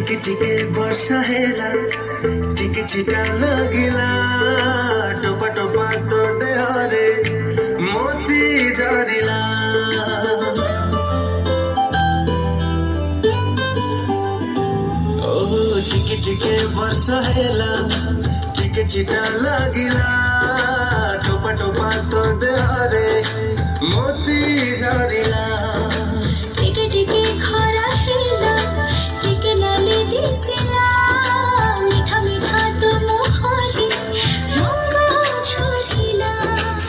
टिके टिके वर्षा हेला टिके छिटा लगिला टोपा टोपा तो देहरे मोती झरिला ओ टिके टिके वर्षा हेला टिके छिटा लगिला टोपा टोपा तो देहरे मोती झरिला टिके टिके खरा हेला टिके नाली दिसिला मीठा मीठा तो मोहरी रंग झरिला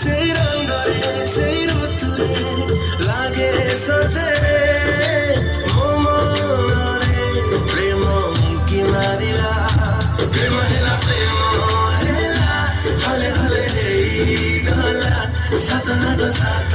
से रंगरे से ऋतुरे लागे सजरे मोमरे प्रेम की मारिला प्रेम हेला हले हले गला सतना गो साथ